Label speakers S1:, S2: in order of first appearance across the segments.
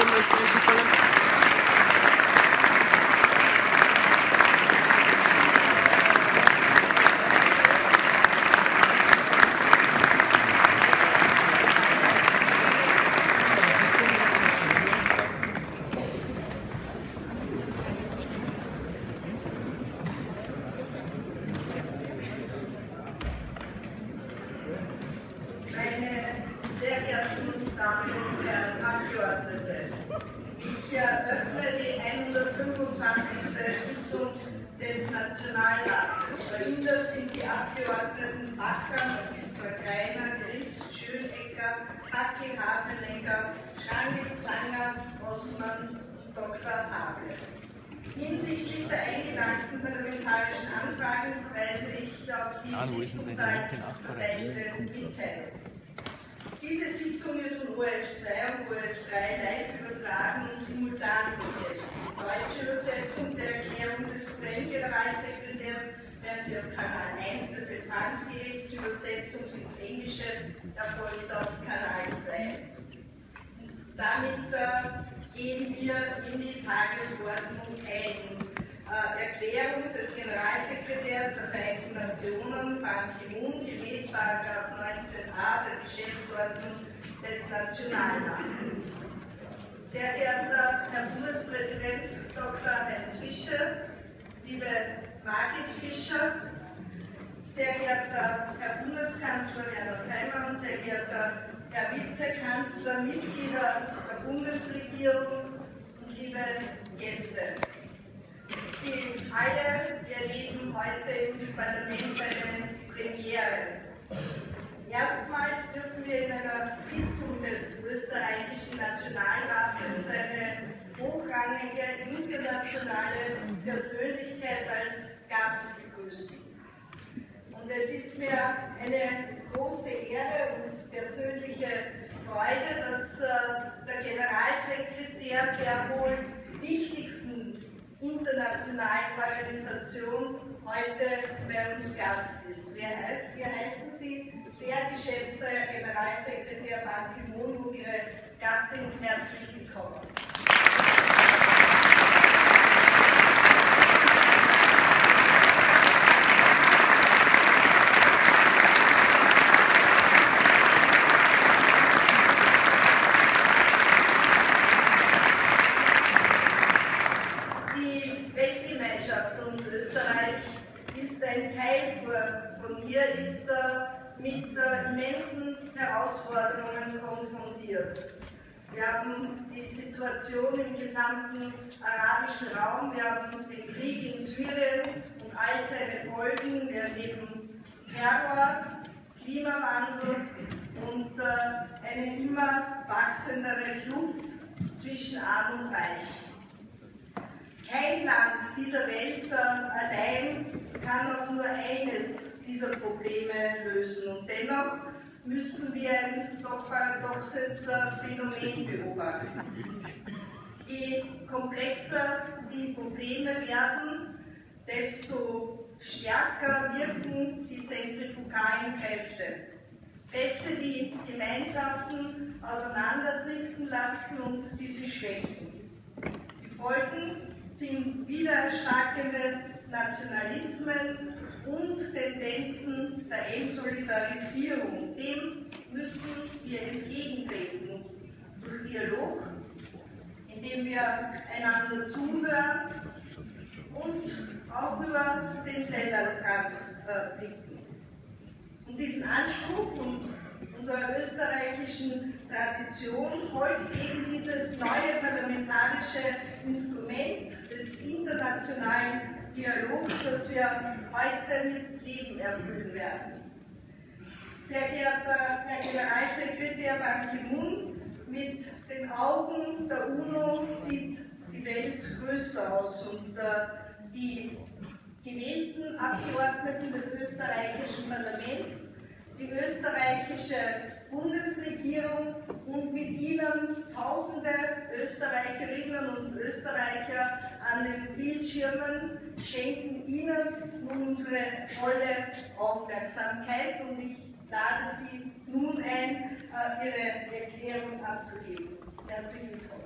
S1: im österreichischen Parlament.
S2: Sehr geehrten Damen und Herren Abgeordnete, ich eröffne die 125. Sitzung des Nationalrates. Verhindert sind die Abgeordneten Bacher, Magister Greiner, Griss, Schönecker, Hacki, Habenecker, Schrangl, Zanger, Rossmann und Dr. Habe. Hinsichtlich der eingelangten parlamentarischen Anfragen verweise ich auf die Sitzungsseite der Mitteilung. Diese Sitzung wird von ORF2 und ORF3 live übertragen und simultan übersetzt. Die deutsche Übersetzung der Erklärung des UN-Generalsekretärs werden Sie auf Kanal 1 des Empfangsgeräts, die Übersetzung ins Englische erfolgt auf Kanal 2. Damit gehen wir in die Tagesordnung ein. Erklärung des Generalsekretärs der Vereinten Nationen, Ban Ki-moon, gemäß § 19a der Geschäftsordnung des Nationalrates. Sehr geehrter Herr Bundespräsident Dr. Heinz Fischer, liebe Margit Fischer, sehr geehrter Herr Bundeskanzler Werner Faymann, sehr geehrter Herr Vizekanzler, Mitglieder der Bundesregierung und liebe Gäste. Sie alle erleben heute im Parlament eine Premiere. Erstmals dürfen wir in einer Sitzung des Österreichischen Nationalrates eine hochrangige internationale Persönlichkeit als Gast begrüßen. Und es ist mir eine große Ehre und persönliche Freude, dass der Generalsekretär der wohl wichtigsten internationalen Organisation heute bei uns Gast ist. Wir heißen Sie, sehr geschätzter Herr Generalsekretär Ban Ki-moon und Ihre Gattin herzlich willkommen. Ein Teil von mir ist mit immensen Herausforderungen konfrontiert. Wir haben die Situation im gesamten arabischen Raum, wir haben den Krieg in Syrien und all seine Folgen, wir erleben Terror, Klimawandel und eine immer wachsendere Kluft zwischen Arm und Reich. Kein Land dieser Welt allein kann auch nur eines dieser Probleme lösen. Und dennoch müssen wir ein doch paradoxes Phänomen beobachten. Je komplexer die Probleme werden, desto stärker wirken die zentrifugalen Kräfte. Kräfte, die Gemeinschaften auseinanderdriften lassen und die sie schwächen. Die Folgen sind wiedererstarkende Nationalismen und Tendenzen der Entsolidarisierung. Dem müssen wir entgegentreten durch Dialog, indem wir einander zuhören und auch über den Tellerrand blicken. Und diesen Anspruch und unserer österreichischen Tradition folgt eben dieses neue parlamentarische Instrument des internationalen Dialogs, das wir heute mit Leben erfüllen werden. Sehr geehrter Herr Generalsekretär Ban Ki-moon, mit den Augen der UNO sieht die Welt größer aus und die gewählten Abgeordneten des österreichischen Parlaments, die österreichische Bundesregierung und mit ihnen tausende Österreicherinnen und Österreicher an den Bildschirmen schenken Ihnen nun unsere volle Aufmerksamkeit und ich lade Sie nun ein, Ihre Erklärung abzugeben. Herzlich willkommen.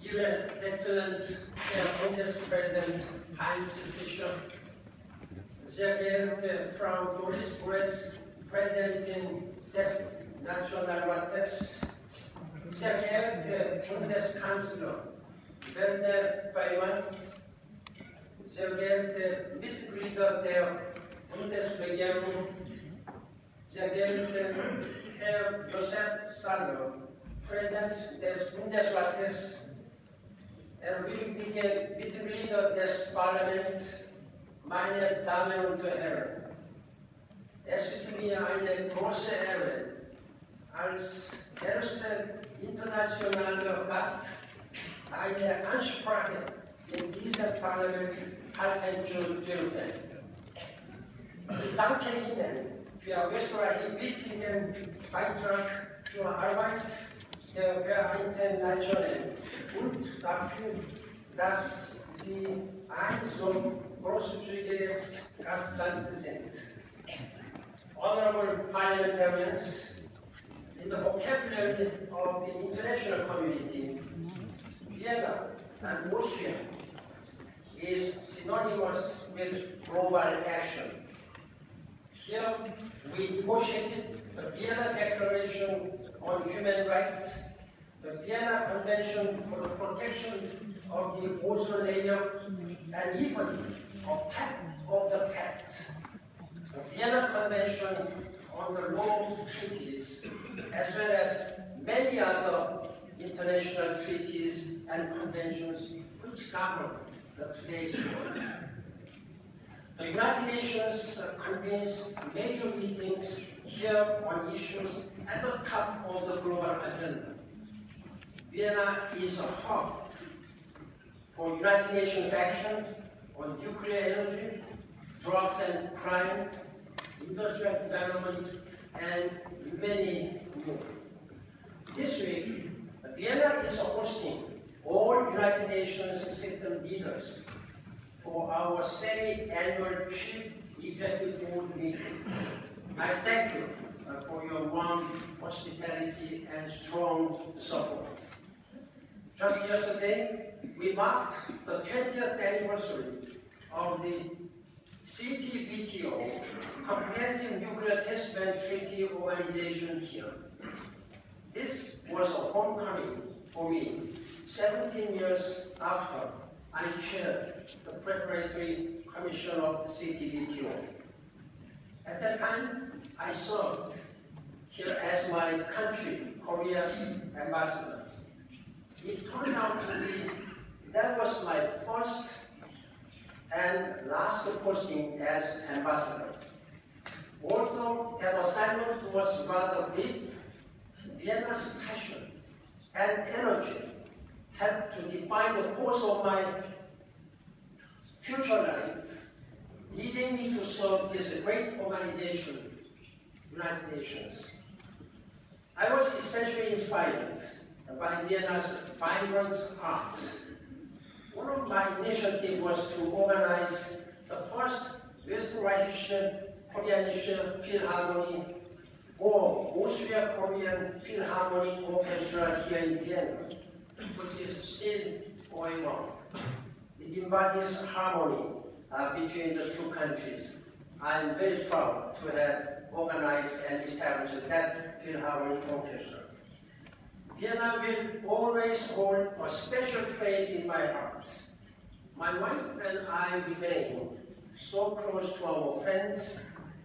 S1: Ihre Exzellenz, Herr Bundespräsident Heinz Fischer, sehr geehrte Frau Doris Press, Präsidentin des Nationalrates, sehr geehrte Bundeskanzler Werner Faymann, sehr geehrte Mitglieder der Bundesregierung, sehr geehrter Herr Josef Saller, Präsident des Bundesrates, erwürdigte Mitglieder des Parlaments, meine Damen und Herren. Es ist mir eine große Ehre, als erster internationaler Gast eine Ansprache in diesem Parlament halten zu dürfen. Ich danke Ihnen für Österreichs wichtigen Beitrag zur Arbeit der Vereinten Nationen und dafür, dass Sie ein so großzügiges Gastland sind. Honorable parliamentarians, in the vocabulary of the international community, Vienna and Austria is synonymous with global action. Here we negotiated the Vienna Declaration on Human Rights, the Vienna Convention for the Protection of the Ozone Layer, and even a pact of the pacts, the Vienna Convention on the Law of Treaties, as well as many other international treaties and conventions which govern today's world. The United Nations convenes major meetings here on issues at the top of the global agenda. Vienna is a hub for United Nations action on nuclear energy, drugs and crime, industrial development, and many more. This week, Vienna is hosting all United Nations system leaders for our semi-annual Chief Executive Board meeting. I thank you for your warm hospitality and strong support. Just yesterday, we marked the 20th anniversary of the CTBTO, Comprehensive Nuclear Test Ban Treaty Organization here. This was a homecoming for me, 17 years after I chaired the Preparatory Commission of the CTBTO. At that time, I served here as my country, Korea's ambassador. It turned out to be that was my first and last posting as ambassador. Although that assignment was rather brief, Vienna's passion and energy helped to define the course of my future life, leading me to serve this great organization, United Nations. I was especially inspired by Vienna's vibrant arts. One of my initiatives was to organize the first Österreichischen Koreanische Philharmonie or Austria-Korean Philharmonic Orchestra here in Vienna, which is still going on. It embodies harmony between the two countries. I am very proud to have organized and established that Philharmonic Orchestra. Vienna will always hold a special place in my heart. My wife and I remain so close to our friends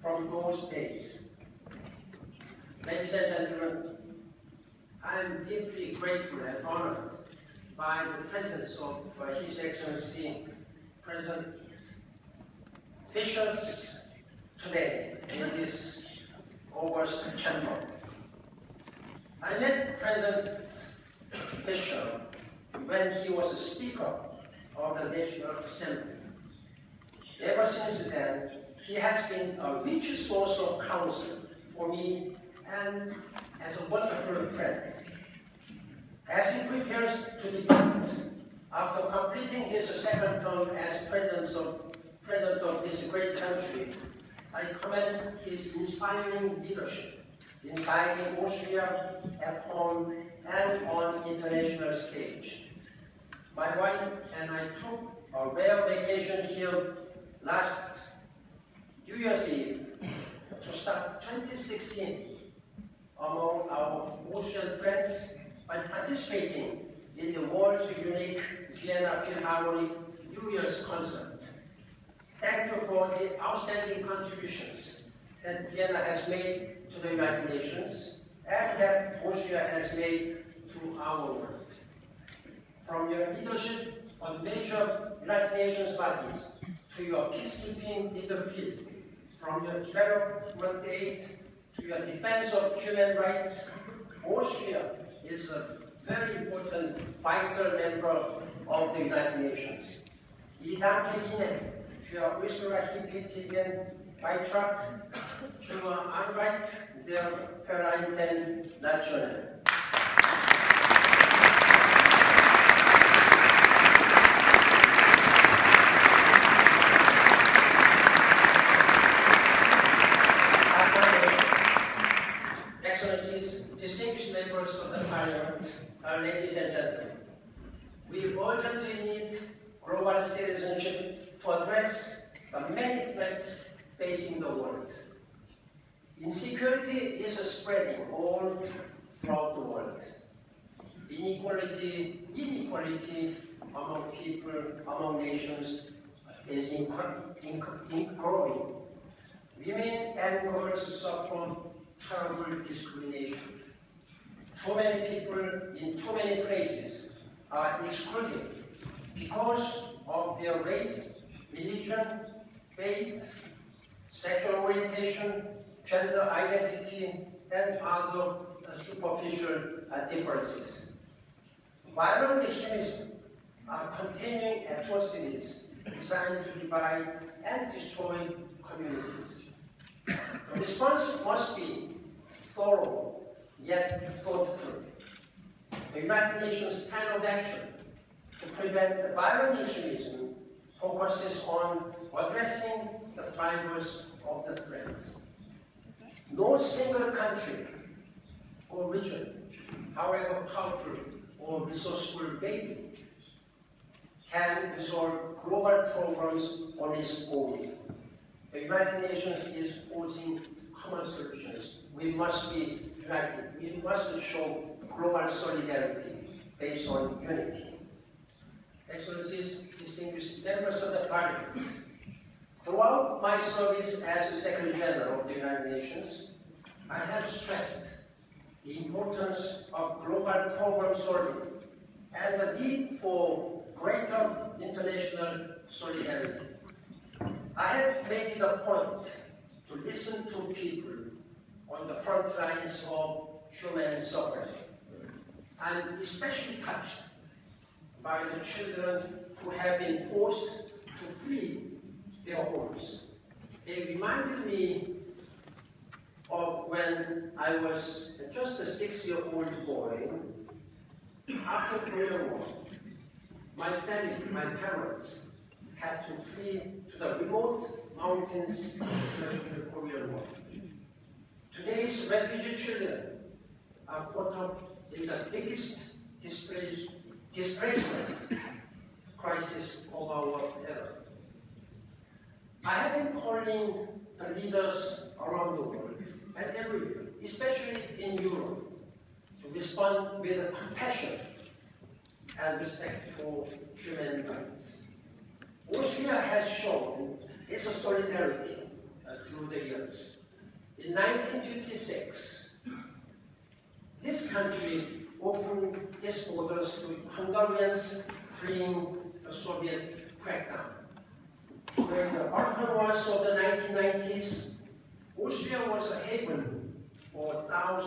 S1: from those days. Ladies and gentlemen, I am deeply grateful and honored by the presence of His Excellency President Fischer today in this August chamber. I met President Fischer when he was a Speaker of the National Assembly. Ever since then, he has been a rich source of counsel for me and as a wonderful president. As he prepares to depart, after completing his second term as president of this great country, I commend his inspiring leadership in guiding Austria at home and on international stage. My wife and I took a rare vacation here last New Year's Eve to start 2016 among our Austrian friends by participating in the world's unique Vienna Philharmonic New Year's concert. Thank you for the outstanding contributions that Vienna has made to the United Nations and that Austria has made to our world. From your leadership on major United Nations bodies to your peacekeeping in the field, from your development aid to your defense of human rights, Austria is a very important, vital member of the United Nations. Ich danke Ihnen für österreichischen Beitrag zur Arbeit der Vereinten Nationen. Excellencies, distinguished members of the Parliament, ladies and gentlemen, we urgently need global citizenship to address the many threats facing the world. Insecurity is spreading all throughout the world. Inequality among people, among nations is growing. Women and girls suffer terrible discrimination. Too many people in too many places are excluded because of their race, religion, faith, sexual orientation, gender identity, and other superficial differences. Violent extremism are continuing atrocities designed to divide and destroy communities. The response must be thorough, yet thoughtful. The United Nations Plan of Action to prevent violent extremism focuses on addressing the drivers of the threats. No single country or region, however powerful or resourceful may be, can resolve global problems on its own. The United Nations is forging common solutions. We must be united. We must show global solidarity based on unity. Excellencies, distinguished members of the Parliament, throughout my service as the Secretary General of the United Nations, I have stressed the importance of global problem solving and the need for greater international solidarity. I have made it a point to listen to people on the front lines of human suffering. I'm especially touched by the children who have been forced to flee their homes. They reminded me of when I was just a 6-year-old boy after the Korean War. My family, my parents, had to flee to the remote mountains during the Korean War. Today's refugee children are caught up in the biggest displacement crisis of our era. I have been calling the leaders around the world and everywhere, especially in Europe, to respond with compassion and respect for human rights. Austria has shown its solidarity through the years. In 1956, this country opened its borders to Hungarians fleeing the Soviet crackdown. During the Balkan Wars of the 1990s, Austria was a haven for thousands